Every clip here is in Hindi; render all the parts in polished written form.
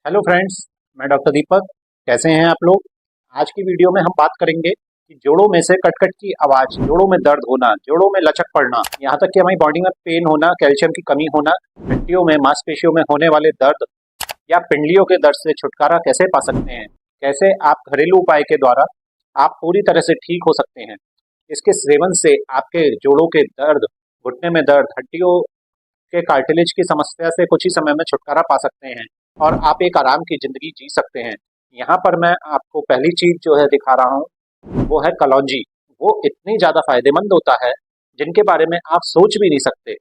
Hello friends. मैं डॉक्टर दीपक। कैसे हैं आप लोग? आज की वीडियो में हम बात करेंगे कि जोड़ों में से कट कट की आवाज़, जोड़ों में दर्द होना, जोड़ों में लचक पड़ना, यहाँ तक कि हमारी बॉडी में पेन होना, कैल्शियम की कमी होना, हड्डियों में मांसपेशियों में होने वाले दर्द या पिंडलियों के दर्द से छुटकारा कैसे पा सकते हैं। कैसे आप घरेलू उपाय के द्वारा आप पूरी तरह से ठीक हो सकते हैं। इसके सेवन से आपके जोड़ों के दर्द, घुटने में दर्द, हड्डियों के कार्टिलेज की समस्या से कुछ ही समय में छुटकारा पा सकते हैं और आप एक आराम की ज़िंदगी जी सकते हैं। यहाँ पर मैं आपको पहली चीज़ जो है दिखा रहा हूँ, वो है कलौंजी। वो इतनी ज़्यादा फ़ायदेमंद होता है जिनके बारे में आप सोच भी नहीं सकते।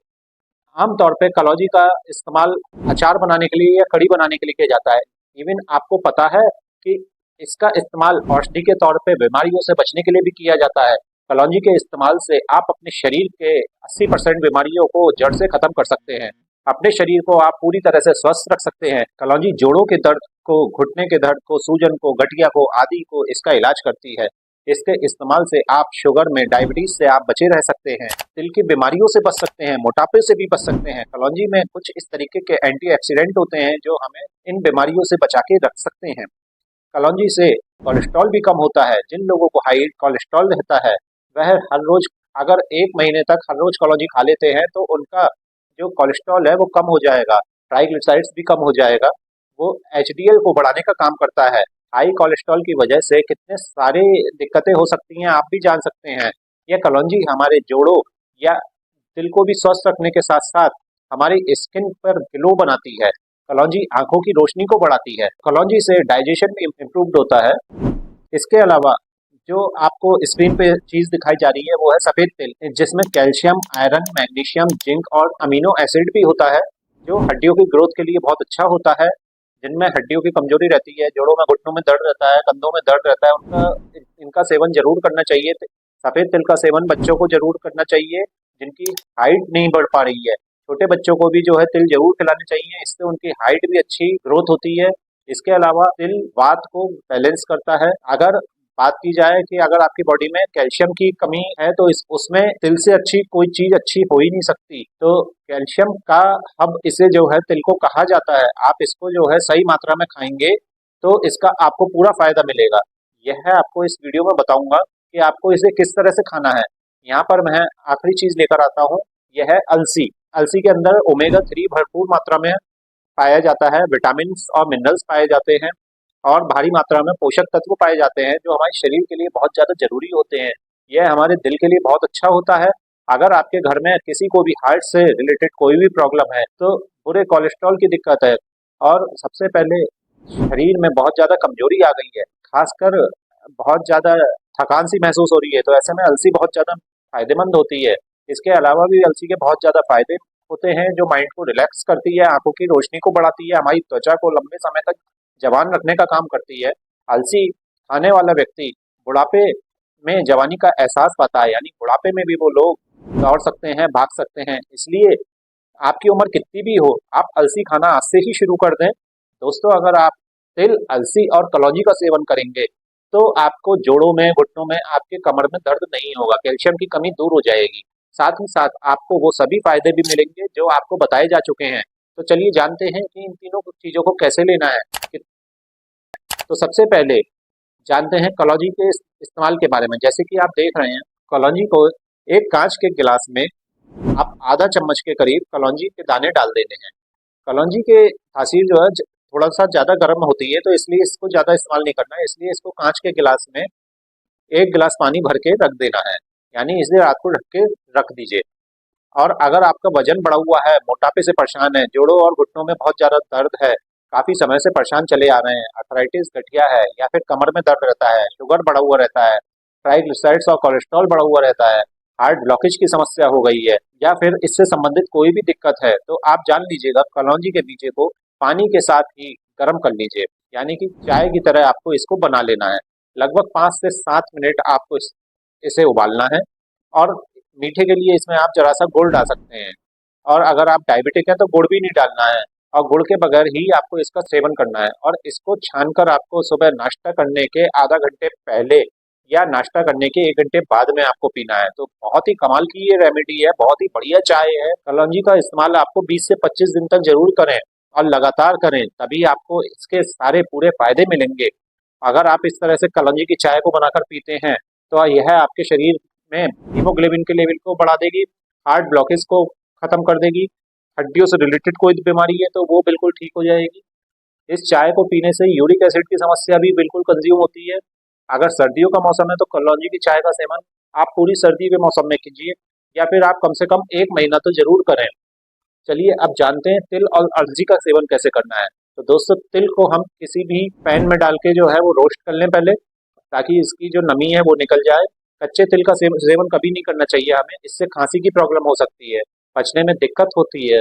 आम तौर पे कलौंजी का इस्तेमाल अचार बनाने के लिए या कढ़ी बनाने के लिए किया जाता है। इवन आपको पता है कि इसका इस्तेमाल औषधि के तौर पे बीमारियों से बचने के लिए भी किया जाता है। कलौंजी के इस्तेमाल से आप अपने शरीर के 80% बीमारियों को जड़ से खत्म कर सकते हैं। अपने शरीर को आप पूरी तरह से स्वस्थ रख सकते हैं। कलौंजी जोड़ों के दर्द को, घुटने के दर्द को, सूजन को, गठिया को आदि को इसका इलाज करती है। इसके इस्तेमाल से आप शुगर में, डायबिटीज से आप बचे रह सकते हैं, दिल की बीमारियों से बच सकते हैं, मोटापे से भी बच सकते हैं। कलौंजी में कुछ इस तरीके के एंटीऑक्सीडेंट होते हैं जो हमें इन बीमारियों से बचा के रख सकते हैं। कलौंजी से कोलेस्ट्रॉल भी कम होता है। जिन लोगों को हाई कोलेस्ट्रॉल रहता है वह हर रोज, अगर 1 महीने तक हर रोज कलौंजी खा लेते हैं तो उनका जो कोलेस्ट्रॉल है वो कम हो जाएगा, ट्राइग्लिसराइड्स भी कम हो जाएगा। वो एचडीएल को बढ़ाने का काम करता है। हाई कोलेस्ट्रॉल की वजह से कितने सारे दिक्कतें हो सकती हैं आप भी जान सकते हैं। यह कलौंजी हमारे जोड़ों या दिल को भी स्वस्थ रखने के साथ साथ हमारी स्किन पर ग्लो बनाती है। कलौंजी आंखों की रोशनी को बढ़ाती है। कलौंजी से डाइजेशन भी इम्प्रूव्ड होता है। इसके अलावा जो आपको स्क्रीन पे चीज दिखाई जा रही है वो है सफेद तिल, जिसमें कैल्शियम, आयरन, मैग्नीशियम, जिंक और अमीनो एसिड भी होता है, जो हड्डियों की ग्रोथ के लिए बहुत अच्छा होता है। जिनमें हड्डियों की कमजोरी रहती है, जोड़ों में, घुटनों में दर्द रहता है, कंधों में दर्द रहता है, इनका सेवन जरूर करना चाहिए। सफेद तिल का सेवन बच्चों को जरूर करना चाहिए जिनकी हाइट नहीं बढ़ पा रही है। छोटे बच्चों को भी जो है तिल जरूर खिलाने चाहिए, इससे उनकी हाइट भी अच्छी ग्रोथ होती है। इसके अलावा तिल वात को बैलेंस करता है। अगर बात की जाए कि अगर आपकी बॉडी में कैल्शियम की कमी है तो इस उसमें तिल से अच्छी कोई चीज अच्छी हो ही नहीं सकती। तो कैल्शियम का हब इसे जो है तिल को कहा जाता है। आप इसको जो है सही मात्रा में खाएंगे तो इसका आपको पूरा फायदा मिलेगा। यह है आपको इस वीडियो में बताऊंगा कि आपको इसे किस तरह से खाना है। यहाँ पर मैं आखिरी चीज लेकर आता हूँ, यह है अलसी। अलसी के अंदर ओमेगा 3 भरपूर मात्रा में पाया जाता है, विटामिन और मिनरल्स पाए जाते हैं और भारी मात्रा में पोषक तत्व पाए जाते हैं जो हमारे शरीर के लिए बहुत ज़्यादा जरूरी होते हैं। यह हमारे दिल के लिए बहुत अच्छा होता है। अगर आपके घर में किसी को भी हार्ट से रिलेटेड कोई भी प्रॉब्लम है, तो बुरे कोलेस्ट्रॉल की दिक्कत है और सबसे पहले शरीर में बहुत ज़्यादा कमजोरी आ गई है, खासकर बहुत ज़्यादा थकान सी महसूस हो रही है, तो ऐसे में अलसी बहुत ज़्यादा फायदेमंद होती है। इसके अलावा भी अलसी के बहुत ज़्यादा फायदे होते हैं, जो माइंड को रिलैक्स करती है, आंखों की रोशनी को बढ़ाती है, हमारी त्वचा को लंबे समय तक जवान रखने का काम करती है। अलसी खाने वाला व्यक्ति बुढ़ापे में जवानी का एहसास पाता है, यानी बुढ़ापे में भी वो लोग दौड़ सकते हैं, भाग सकते हैं। इसलिए आपकी उम्र कितनी भी हो, आप अलसी खाना आज से ही शुरू कर दें। दोस्तों, अगर आप तिल, अलसी और कलौंजी का सेवन करेंगे तो आपको जोड़ों में, घुटनों में, आपके कमर में दर्द नहीं होगा, कैल्शियम की कमी दूर हो जाएगी। साथ ही साथ आपको वो सभी फायदे भी मिलेंगे जो आपको बताए जा चुके हैं। तो चलिए जानते हैं कि इन तीनों चीजों को कैसे लेना है। तो सबसे पहले जानते हैं कलौंजी के इस्तेमाल के बारे में। जैसे कि आप देख रहे हैं, कलौंजी को एक कांच के गिलास में आप आधा चम्मच के करीब कलौंजी के दाने डाल देने हैं। कलौंजी के तासीर जो है थोड़ा सा ज़्यादा गर्म होती है, तो इसलिए इसको ज़्यादा इस्तेमाल नहीं करना है। इसलिए इसको कांच के गिलास में 1 गिलास पानी भर के रख देना है, यानी इसे रात को ढक के रख दीजिए। और अगर आपका वजन बढ़ा हुआ है, मोटापे से परेशान है, जोड़ों और घुटनों में बहुत ज़्यादा दर्द है, काफ़ी समय से परेशान चले आ रहे हैं, अर्थराइटिस, गठिया है या फिर कमर में दर्द रहता है, शुगर बढ़ा हुआ रहता है, ट्राइग्लिसराइड्स और कोलेस्ट्रॉल बढ़ा हुआ रहता है, हार्ट ब्लॉकेज की समस्या हो गई है या फिर इससे संबंधित कोई भी दिक्कत है, तो आप जान लीजिएगा कलौंजी के बीजे को पानी के साथ ही गर्म कर लीजिए, यानी कि चाय की तरह आपको इसको बना लेना है। लगभग 5 से 7 मिनट आपको इसे उबालना है और मीठे के लिए इसमें आप जरा सा गुड़ डाल सकते हैं। और अगर आप डायबिटिक हैं तो गुड़ भी नहीं डालना है और गुड़ के बगैर ही आपको इसका सेवन करना है। और इसको छानकर आपको सुबह नाश्ता करने के आधा घंटे पहले या नाश्ता करने के 1 घंटे बाद में आपको पीना है। तो बहुत ही कमाल की ये रेमेडी है, बहुत ही बढ़िया चाय है। कलौंजी का इस्तेमाल आपको 20 से 25 दिन तक जरूर करें और लगातार करें, तभी आपको इसके सारे पूरे फायदे मिलेंगे। अगर आप इस तरह से कलौंजी की चाय को बनाकर पीते हैं तो यह आपके शरीर में हीमोग्लोबिन के लेवल को बढ़ा देगी, हार्ट ब्लॉकेज को खत्म कर देगी, हड्डियों से रिलेटेड कोई बीमारी है तो वो बिल्कुल ठीक हो जाएगी। इस चाय को पीने से यूरिक एसिड की समस्या भी बिल्कुल कंज्यूम होती है। अगर सर्दियों का मौसम है तो कलौंजी की चाय का सेवन आप पूरी सर्दी के मौसम में कीजिए, या फिर आप कम से कम 1 महीना तो जरूर करें। चलिए अब जानते हैं तिल और अलसी का सेवन कैसे करना है। तो दोस्तों, तिल को हम किसी भी पैन में डाल के जो है वो रोस्ट कर लें पहले, ताकि इसकी जो नमी है वो निकल जाए। कच्चे तिल का सेवन कभी नहीं करना चाहिए हमें, इससे खांसी की प्रॉब्लम हो सकती है, पचने में दिक्कत होती है।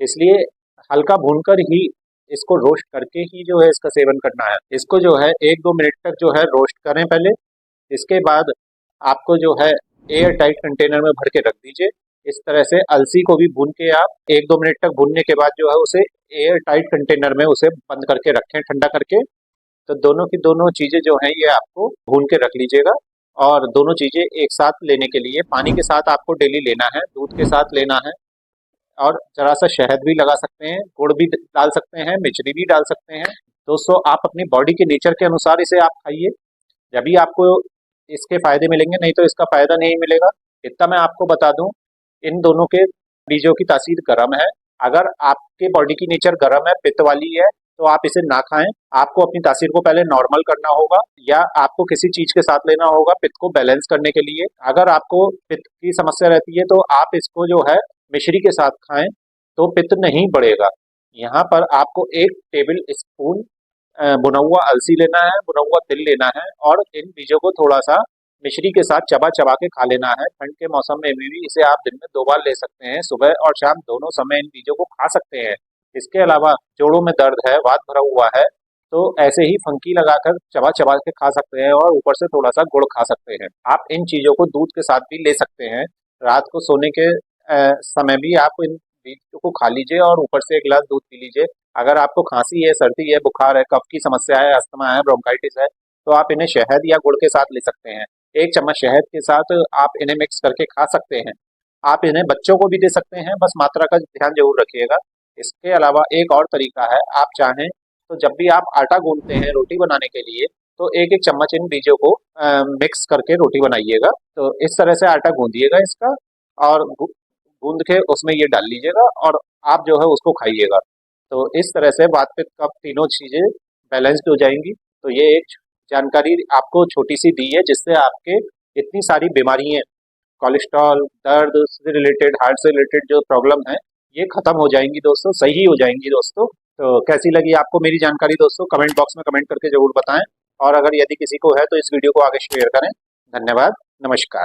इसलिए हल्का भूनकर ही इसको रोस्ट करके ही जो है इसका सेवन करना है। इसको जो है 1-2 मिनट तक जो है रोस्ट करें पहले। इसके बाद आपको जो है एयर टाइट कंटेनर में भर के रख दीजिए। इस तरह से अलसी को भी भून के आप 1-2 मिनट तक भूनने के बाद जो है उसे एयर टाइट कंटेनर में उसे बंद करके रखें, ठंडा करके। तो दोनों की दोनों चीजें जो हैं ये आपको भून के रख लीजिएगा। और दोनों चीजें एक साथ लेने के लिए पानी के साथ आपको डेली लेना है, दूध के साथ लेना है, और जरा सा शहद भी लगा सकते हैं, गुड़ भी डाल सकते हैं, मिश्री भी डाल सकते हैं। दोस्तों, आप अपनी बॉडी के नेचर के अनुसार इसे आप खाइए, जभी आपको इसके फायदे मिलेंगे, नहीं तो इसका फायदा नहीं मिलेगा। इतना मैं आपको बता दूं, इन दोनों के बीजों की तासीर गर्म है। अगर आपके बॉडी की नेचर गर्म है, पित्त वाली है, तो आप इसे ना खाएं। आपको अपनी तासीर को पहले नॉर्मल करना होगा, या आपको किसी चीज के साथ लेना होगा पित्त को बैलेंस करने के लिए। अगर आपको पित्त की समस्या रहती है तो आप इसको जो है मिश्री के साथ खाएं, तो पित्त नहीं बढ़ेगा। यहाँ पर आपको 1 टेबल स्पून भुना हुआ अलसी लेना है, भुना हुआ तिल लेना है, और इन बीजों को थोड़ा सा मिश्री के साथ चबा चबा के खा लेना है। ठंड के मौसम में भी इसे आप दिन में 2 बार ले सकते हैं, सुबह और शाम दोनों समय इन बीजों को खा सकते हैं। इसके अलावा जोड़ों में दर्द है, वात भरा हुआ है, तो ऐसे ही फंकी लगाकर चबा चबा के खा सकते हैं, और ऊपर से थोड़ा सा गुड़ खा सकते हैं। आप इन चीजों को दूध के साथ भी ले सकते हैं। रात को सोने के समय भी आप इन बीजों को खा लीजिए और ऊपर से 1 गिलास दूध पी लीजिए। अगर आपको खांसी है, सर्दी है, बुखार है, कफ की समस्या है, अस्थमा है, ब्रोंकाइटिस है, तो आप इन्हें शहद या गुड़ के साथ ले सकते हैं। 1 चम्मच शहद के साथ आप इन्हें मिक्स करके खा सकते हैं। आप इन्हें बच्चों को भी दे सकते हैं, बस मात्रा का ध्यान जरूर रखिएगा। इसके अलावा एक और तरीका है, आप चाहें तो जब भी आप आटा गूंथते हैं रोटी बनाने के लिए, तो 1-1 चम्मच इन बीजों को मिक्स करके रोटी बनाइएगा। तो इस तरह से आटा गूंदिएगा इसका, और गूंद के उसमें ये डाल लीजिएगा, और आप जो है उसको खाइएगा। तो इस तरह से वात पित्त कफ तीनों चीजें बैलेंस्ड हो जाएंगी। तो ये एक जानकारी आपको छोटी सी दी है, जिससे आपके इतनी सारी बीमारियां, कोलेस्ट्रॉल, दर्द से रिलेटेड, हार्ट से रिलेटेड जो प्रॉब्लम है, ये खत्म हो जाएंगी दोस्तों, सही हो जाएंगी दोस्तों। तो कैसी लगी आपको मेरी जानकारी दोस्तों, कमेंट बॉक्स में कमेंट करके जरूर बताएं। और अगर यदि किसी को है तो इस वीडियो को आगे शेयर करें। धन्यवाद, नमस्कार।